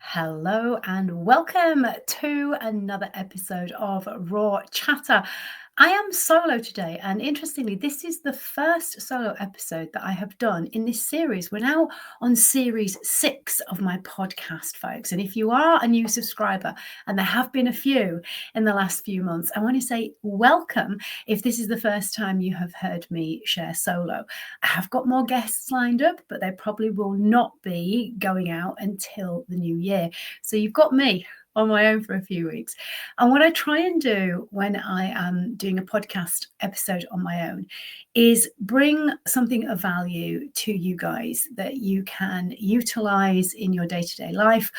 Hello and welcome to another episode of Raw Chatter. I am solo today, and interestingly, this is the first solo episode that I have done in this series. We're now on series 6 of my podcast, folks. And if you are a new subscriber, and there have been a few in the last few months, I want to say welcome if this is the first time you have heard me share solo. I have got more guests lined up, but they probably will not be going out until the new year. So you've got me on my own for a few weeks. And what I try and do when I am doing a podcast episode on my own is bring something of value to you guys that you can utilize in your day-to-day life,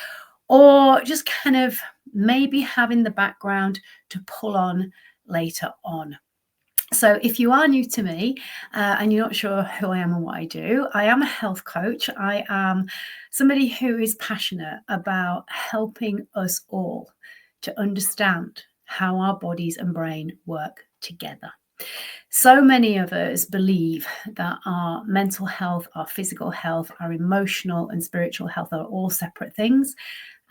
or just kind of maybe have in the background to pull on later on. So if you are new to me and you're not sure who I am and what I do, I am a health coach. I am somebody who is passionate about helping us all to understand how our bodies and brain work together. So many of us believe that our mental health, our physical health, our emotional and spiritual health are all separate things.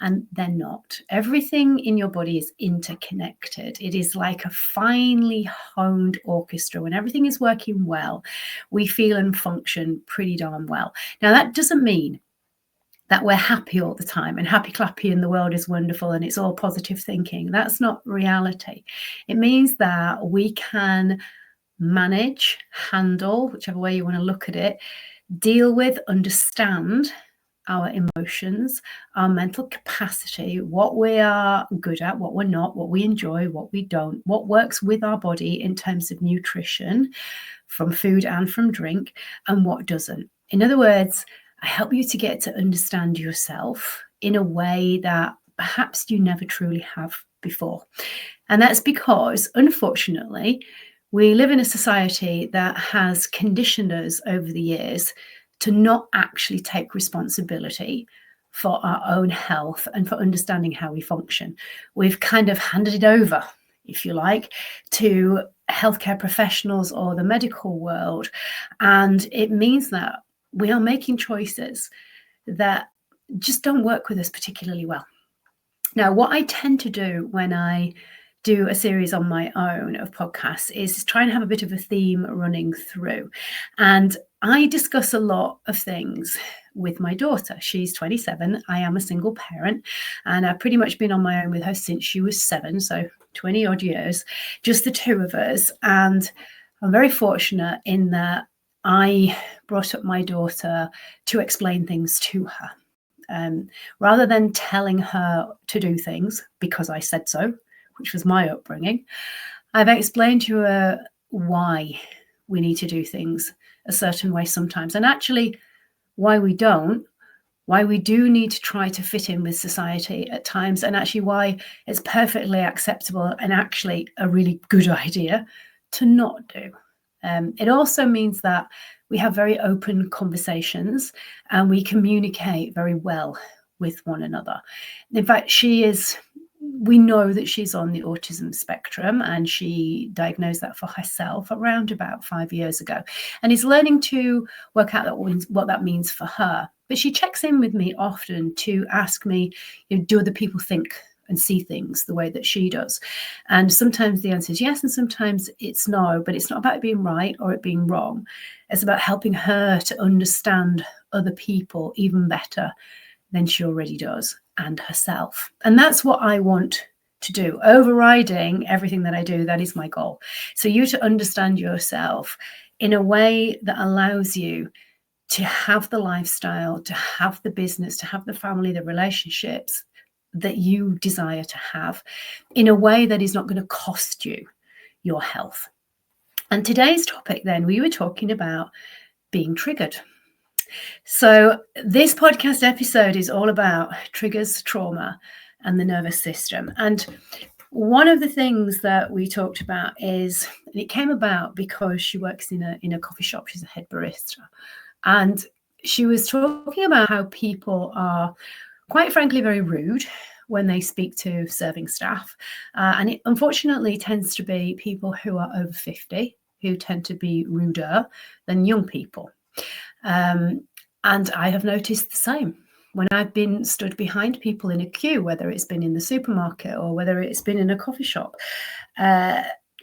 And they're not. Everything in your body is interconnected. It is like a finely honed orchestra. When everything is working well, we feel and function pretty darn well. Now, that doesn't mean that we're happy all the time and happy clappy and the world is wonderful and it's all positive thinking. That's not reality. It means that we can manage, handle, whichever way you want to look at it, deal with, understand our emotions, our mental capacity, what we are good at, what we're not, what we enjoy, what we don't, what works with our body in terms of nutrition from food and from drink, and what doesn't. In other words, I help you to get to understand yourself in a way that perhaps you never truly have before. And that's because, unfortunately, we live in a society that has conditioned us over the years to not actually take responsibility for our own health and for understanding how we function. We've kind of handed it over, if you like, to healthcare professionals or the medical world. And it means that we are making choices that just don't work with us particularly well. Now, what I tend to do when I do a series on my own of podcasts is try and have a bit of a theme running through. And I discuss a lot of things with my daughter. She's 27. I am a single parent, and I've pretty much been on my own with her since she was 7, so 20 odd years, just the two of us. And I'm very fortunate in that I brought up my daughter to explain things to her. Rather than telling her to do things because I said so, which was my upbringing, I've explained to her why we need to do things a certain way sometimes, and actually why we don't, why we do need to try to fit in with society at times, and actually why it's perfectly acceptable and actually a really good idea to not do. It also means that we have very open conversations and we communicate very well with one another. In fact, we know that she's on the autism spectrum, and she diagnosed that for herself around about 5 years ago, and is learning to work out what that means for her. But she checks in with me often to ask me, do other people think and see things the way that she does? And sometimes the answer is yes, and sometimes it's no. But it's not about it being right or it being wrong. It's about helping her to understand other people even better than she already does, and herself. And that's what I want to do. Overriding everything that I do, that is my goal. So you to understand yourself in a way that allows you to have the lifestyle, to have the business, to have the family, the relationships that you desire to have, in a way that is not going to cost you your health. And today's topic then, we were talking about being triggered. So this podcast episode is all about triggers, trauma, and the nervous system. And one of the things that we talked about is, and it came about because she works in a coffee shop. She's a head barista. And she was talking about how people are, quite frankly, very rude when they speak to serving staff. And it unfortunately tends to be people who are over 50 who tend to be ruder than young people. And I have noticed the same. when I've been stood behind people in a queue, whether it's been in the supermarket or whether it's been in a coffee shop,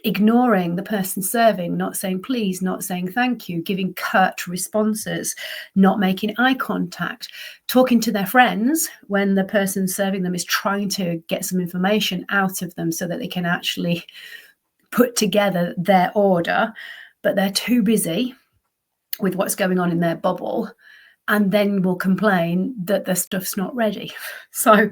ignoring the person serving, not saying please, not saying thank you, giving curt responses, not making eye contact, talking to their friends when the person serving them is trying to get some information out of them so that they can actually put together their order, but they're too busy with what's going on in their bubble, and then will complain that their stuff's not ready. So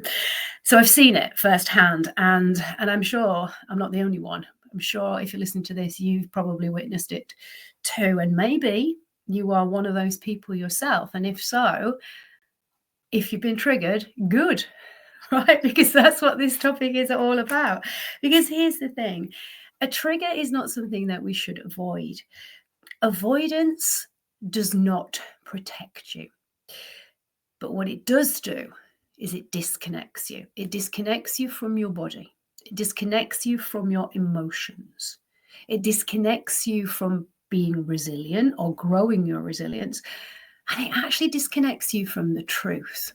I've seen it firsthand, and I'm sure I'm not the only one. I'm sure if you're listening to this, you've probably witnessed it too, and maybe you are one of those people yourself. And if so, if you've been triggered, good, right? Because that's what this topic is all about. Because here's the thing, a trigger is not something that we should avoid. Avoidance does not protect you. But what it does do is it disconnects you. It disconnects you from your body. It disconnects you from your emotions. It disconnects you from being resilient or growing your resilience. And it actually disconnects you from the truth.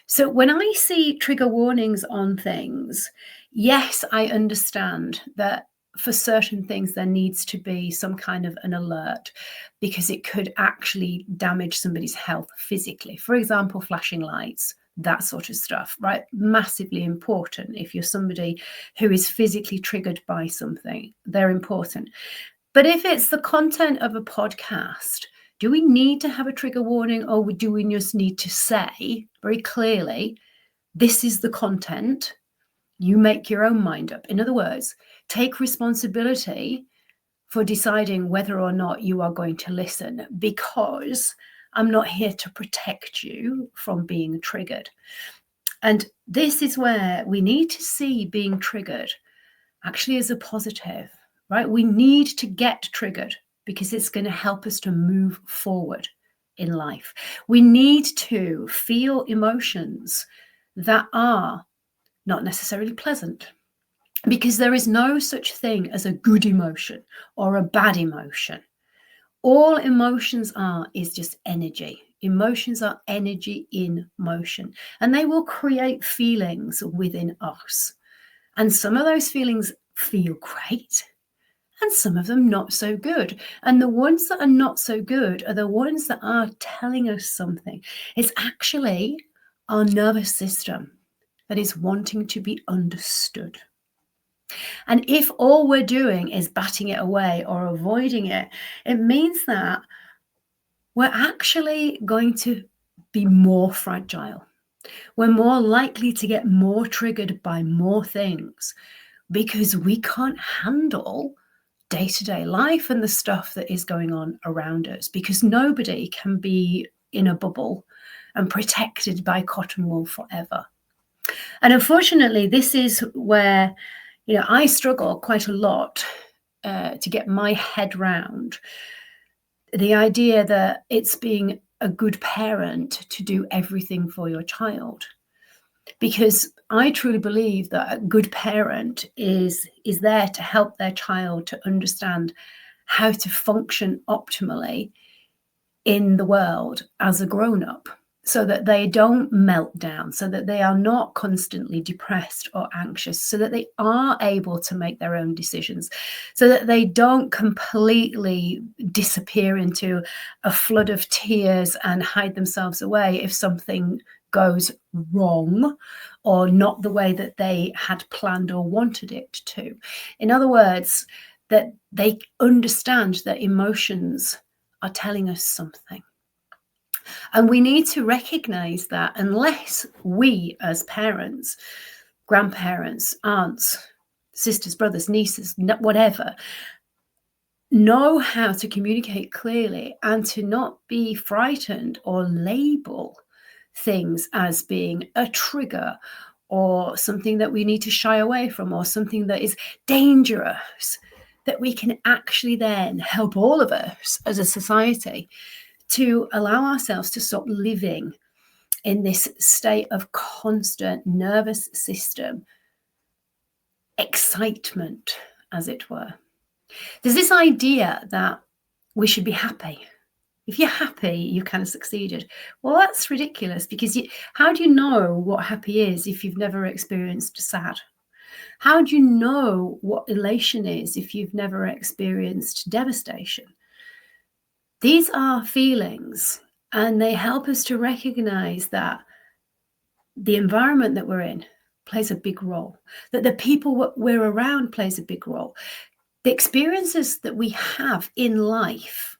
So when I see trigger warnings on things, yes, I understand that for certain things there needs to be some kind of an alert, because it could actually damage somebody's health physically. For example, flashing lights, that sort of stuff, right? Massively important. If you're somebody who is physically triggered by something, they're important. But if it's the content of a podcast, do we need to have a trigger warning, or do we just need to say very clearly, this is the content, you make your own mind up? In other words, take responsibility for deciding whether or not you are going to listen, because I'm not here to protect you from being triggered. And this is where we need to see being triggered actually as a positive, right? We need to get triggered because it's going to help us to move forward in life. We need to feel emotions that are not necessarily pleasant, because there is no such thing as a good emotion or a bad emotion. All emotions are is just energy. Emotions are energy in motion, and they will create feelings within us. And some of those feelings feel great, and some of them not so good. And the ones that are not so good are the ones that are telling us something. It's actually our nervous system that is wanting to be understood. And if all we're doing is batting it away or avoiding it, it means that we're actually going to be more fragile. We're more likely to get more triggered by more things because we can't handle day-to-day life and the stuff that is going on around us, because nobody can be in a bubble and protected by cotton wool forever. And unfortunately, this is where I struggle quite a lot to get my head round the idea that it's being a good parent to do everything for your child. Because I truly believe that a good parent is there to help their child to understand how to function optimally in the world as a grown-up, so that they don't melt down, so that they are not constantly depressed or anxious, so that they are able to make their own decisions, so that they don't completely disappear into a flood of tears and hide themselves away if something goes wrong or not the way that they had planned or wanted it to. In other words, that they understand that emotions are telling us something. And we need to recognize that unless we as parents, grandparents, aunts, sisters, brothers, nieces, whatever, know how to communicate clearly and to not be frightened or label things as being a trigger or something that we need to shy away from or something that is dangerous, that we can actually then help all of us as a society to allow ourselves to stop living in this state of constant nervous system excitement, as it were. There's this idea that we should be happy, If you're happy, you kind of succeeded. Well, that's ridiculous, because how do you know what happy is if you've never experienced sad? How do you know what elation is if you've never experienced devastation? These are feelings, and they help us to recognize that the environment that we're in plays a big role, that the people we're around plays a big role. The experiences that we have in life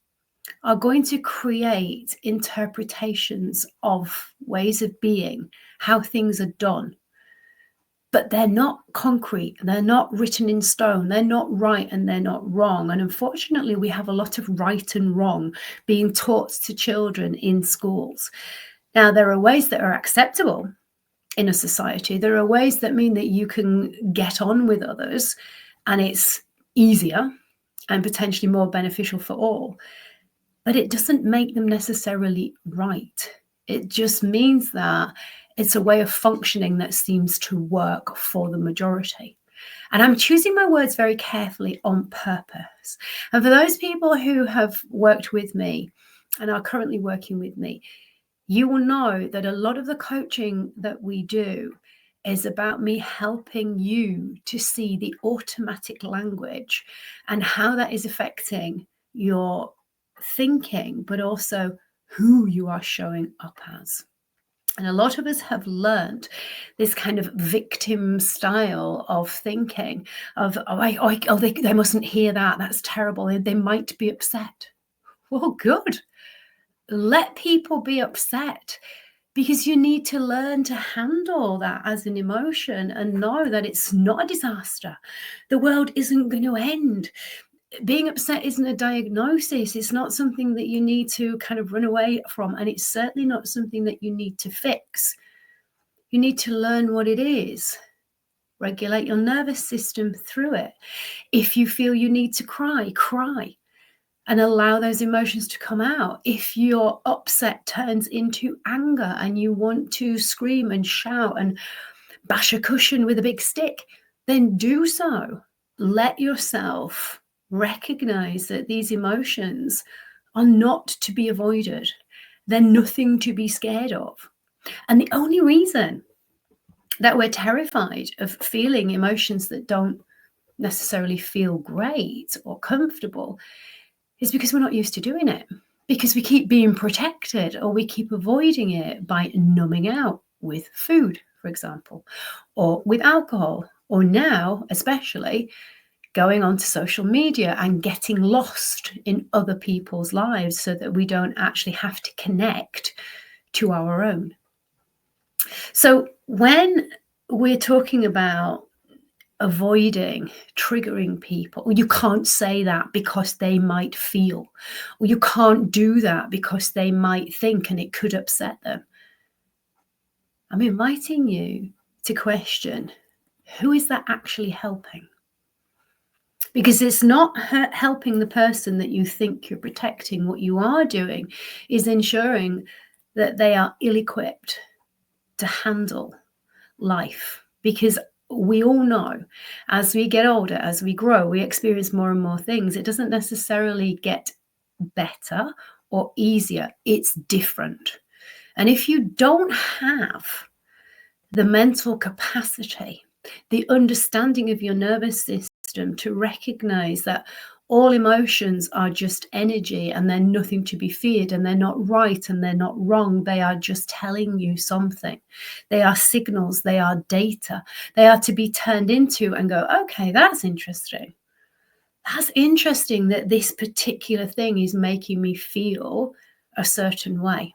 are going to create interpretations of ways of being, how things are done. But they're not concrete, they're not written in stone, they're not right and they're not wrong. And unfortunately, we have a lot of right and wrong being taught to children in schools. Now, there are ways that are acceptable in a society. There are ways that mean that you can get on with others and it's easier and potentially more beneficial for all. But it doesn't make them necessarily right. It just means that it's a way of functioning that seems to work for the majority. And I'm choosing my words very carefully on purpose. And for those people who have worked with me and are currently working with me, you will know that a lot of the coaching that we do is about me helping you to see the automatic language and how that is affecting your thinking, but also who you are showing up as. And a lot of us have learned this kind of victim style of thinking of, they mustn't hear that. That's terrible. They might be upset. Well, good. Let people be upset, because you need to learn to handle that as an emotion and know that it's not a disaster. The world isn't going to end. Being upset isn't a diagnosis. It's not something that you need to kind of run away from. And it's certainly not something that you need to fix. You need to learn what it is. Regulate your nervous system through it. If you feel you need to cry, cry. And allow those emotions to come out. If your upset turns into anger and you want to scream and shout and bash a cushion with a big stick, then do so. Let yourself recognize that these emotions are not to be avoided. They're nothing to be scared of. And the only reason that we're terrified of feeling emotions that don't necessarily feel great or comfortable is because we're not used to doing it, because we keep being protected or we keep avoiding it by numbing out with food, for example, or with alcohol, or now, especially, going onto social media and getting lost in other people's lives so that we don't actually have to connect to our own. So when we're talking about avoiding triggering people, or you can't say that because they might feel, or you can't do that because they might think and it could upset them, I'm inviting you to question, who is that actually helping? Because it's not helping the person that you think you're protecting. What you are doing is ensuring that they are ill-equipped to handle life. Because we all know, as we get older, as we grow, we experience more and more things. It doesn't necessarily get better or easier. It's different. And if you don't have the mental capacity, the understanding of your nervous system to recognize that all emotions are just energy and they're nothing to be feared, and they're not right and they're not wrong. They are just telling you something. They are signals. They are data. They are to be turned into and go, okay, that's interesting. That's interesting that this particular thing is making me feel a certain way.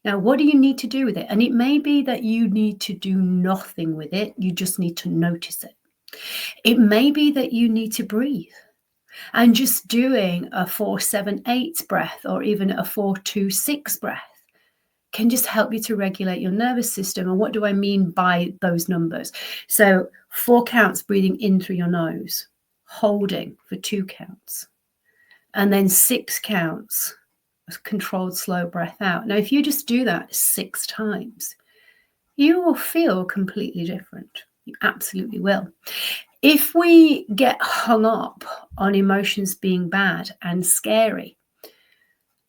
Now, what do you need to do with it? And it may be that you need to do nothing with it. You just need to notice it. It may be that you need to breathe, and just doing a 4-7-8 breath, or even a 4-2-6 breath, can just help you to regulate your nervous system. And what do I mean by those numbers? So 4 counts breathing in through your nose, holding for 2 counts, and then 6 counts controlled slow breath out. Now, if you just do that 6 times, you will feel completely different. You absolutely will. If we get hung up on emotions being bad and scary,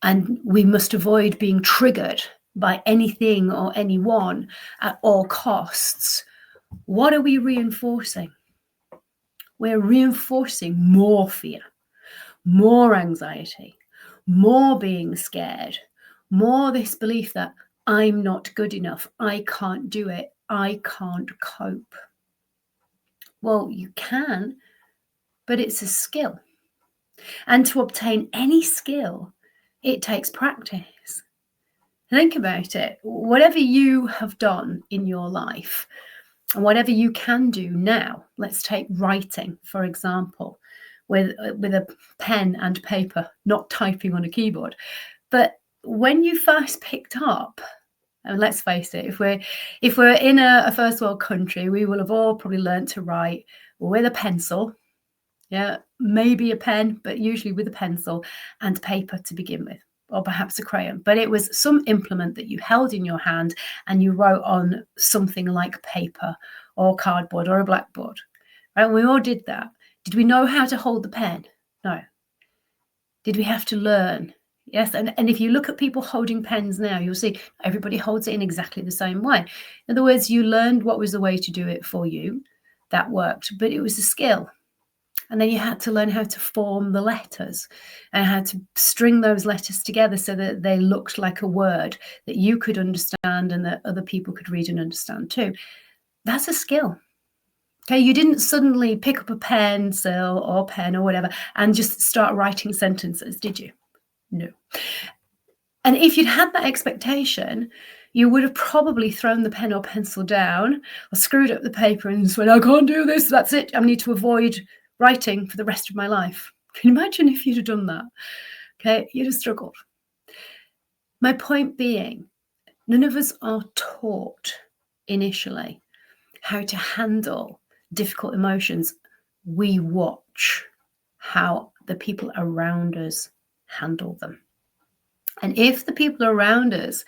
and we must avoid being triggered by anything or anyone at all costs, what are we reinforcing? We're reinforcing more fear, more anxiety, more being scared, more this belief that I'm not good enough, I can't do it, I can't cope. Well, you can, but it's a skill. And to obtain any skill, it takes practice. Think about it. Whatever you have done in your life, and whatever you can do now, let's take writing, for example, with a pen and paper, not typing on a keyboard. But when you first picked up, and let's face it, if we're in a first world country, we will have all probably learned to write with a pencil, yeah, maybe a pen, but usually with a pencil and paper to begin with, or perhaps a crayon. But it was some implement that you held in your hand and you wrote on something like paper or cardboard or a blackboard. Right? We all did that. Did we know how to hold the pen? No. Did we have to learn? Yes. And if you look at people holding pens now, you'll see everybody holds it in exactly the same way. In other words, you learned what was the way to do it for you. That worked, but it was a skill. And then you had to learn how to form the letters and how to string those letters together so that they looked like a word that you could understand and that other people could read and understand too. That's a skill. Okay, you didn't suddenly pick up a pencil or pen or whatever and just start writing sentences, did you? No. And if you'd had that expectation, you would have probably thrown the pen or pencil down or screwed up the paper and just went, I can't do this, that's it, I need to avoid writing for the rest of my life. Can you imagine if you'd have done that? Okay, you'd have struggled. My point being, none of us are taught initially how to handle difficult emotions. We watch how the people around us handle them. And if the people around us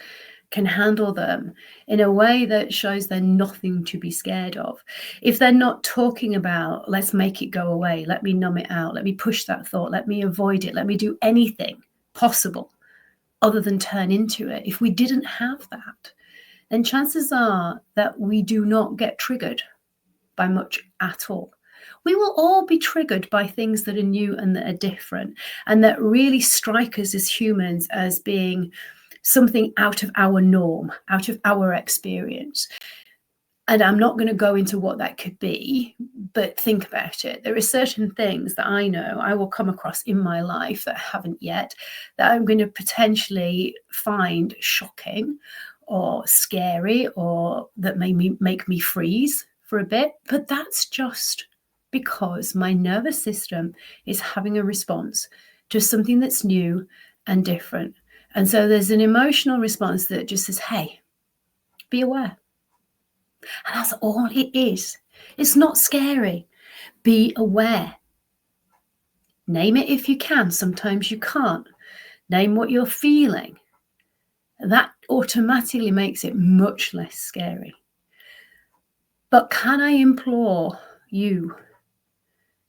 can handle them in a way that shows they're nothing to be scared of, if they're not talking about, let's make it go away, let me numb it out, let me push that thought, let me avoid it, let me do anything possible other than turn into it, if we didn't have that, then chances are that we do not get triggered by much at all. We will all be triggered by things that are new and that are different and that really strike us as humans as being something out of our norm, out of our experience. And I'm not going to go into what that could be, but think about it. There are certain things that I know I will come across in my life that I haven't yet, that I'm going to potentially find shocking or scary, or that may make me freeze for a bit. But that's just because my nervous system is having a response to something that's new and different. And so there's an emotional response that just says, hey, be aware. And that's all it is. It's not scary. Be aware. Name it if you can. Sometimes you can't. Name what you're feeling. That automatically makes it much less scary. But can I implore you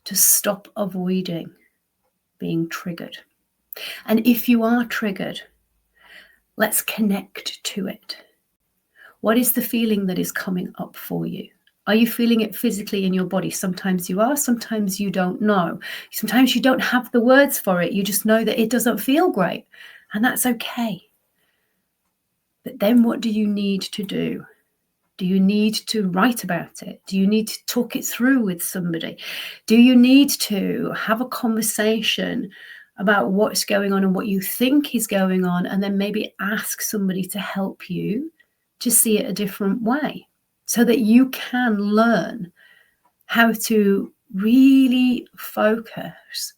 to stop avoiding being triggered? And if you are triggered, let's connect to it. What is the feeling that is coming up for you? Are you feeling it physically in your body? Sometimes you are, sometimes you don't know. Sometimes you don't have the words for it. You just know that it doesn't feel great, and that's okay. But then what do you need to do? Do you need to write about it? Do you need to talk it through with somebody? Do you need to have a conversation about what's going on and what you think is going on, and then maybe ask somebody to help you to see it a different way so that you can learn how to really focus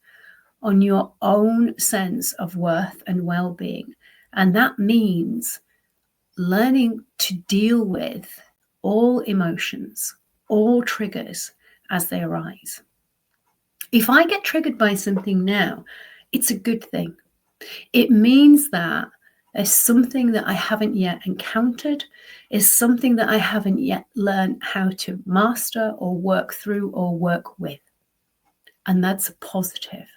on your own sense of worth and well-being? And that means learning to deal with all emotions, all triggers as they arise. If I get triggered by something now, it's a good thing. It means that there's something that I haven't yet encountered, is something that I haven't yet learned how to master or work through or work with. And that's a positive,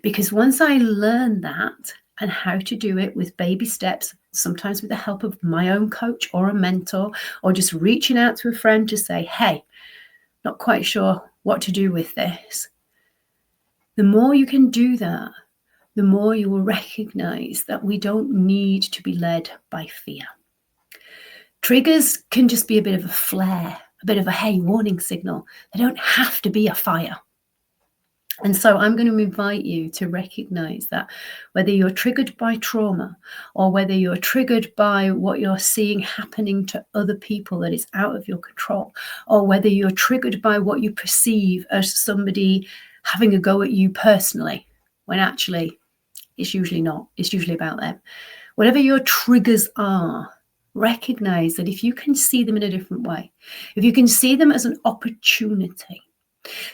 because once I learn that and how to do it with baby steps, sometimes with the help of my own coach or a mentor, or just reaching out to a friend to say, hey, not quite sure what to do with this. The more you can do that, the more you will recognize that we don't need to be led by fear. Triggers can just be a bit of a flare, a bit of a hey, warning signal. They don't have to be a fire. And so I'm going to invite you to recognize that whether you're triggered by trauma or whether you're triggered by what you're seeing happening to other people that is out of your control, or whether you're triggered by what you perceive as somebody having a go at you personally, when actually it's usually not. It's usually about them. Whatever your triggers are, recognize that if you can see them in a different way, if you can see them as an opportunity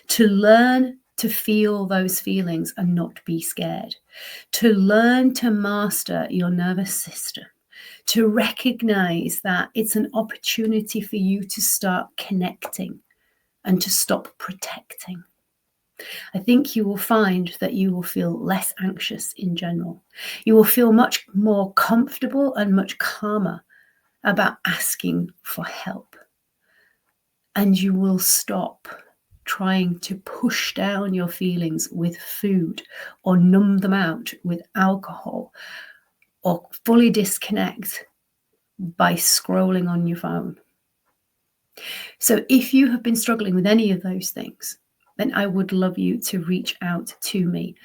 to learn to feel those feelings and not be scared, to learn to master your nervous system, to recognize that it's an opportunity for you to start connecting and to stop protecting, I think you will find that you will feel less anxious in general. You will feel much more comfortable and much calmer about asking for help. And you will stop trying to push down your feelings with food or numb them out with alcohol or fully disconnect by scrolling on your phone. So if you have been struggling with any of those things, then I would love you to reach out to me.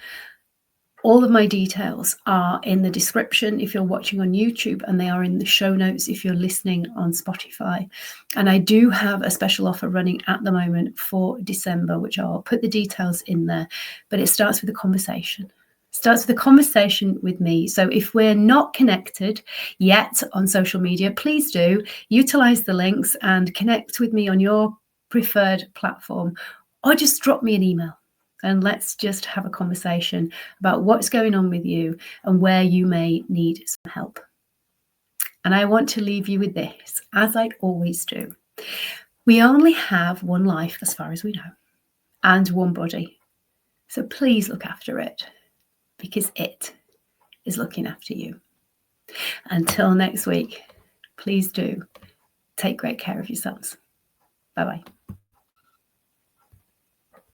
All of my details are in the description if you're watching on YouTube, and they are in the show notes if you're listening on Spotify. And I do have a special offer running at the moment for December, which I'll put the details in there. But it starts with a conversation. Starts with a conversation with me. So if we're not connected yet on social media, please do utilize the links and connect with me on your preferred platform, or just drop me an email and let's just have a conversation about what's going on with you and where you may need some help. And I want to leave you with this, as I always do. We only have one life as far as we know, and one body. So please look after it, because it is looking after you. Until next week, please do take great care of yourselves. Bye-bye.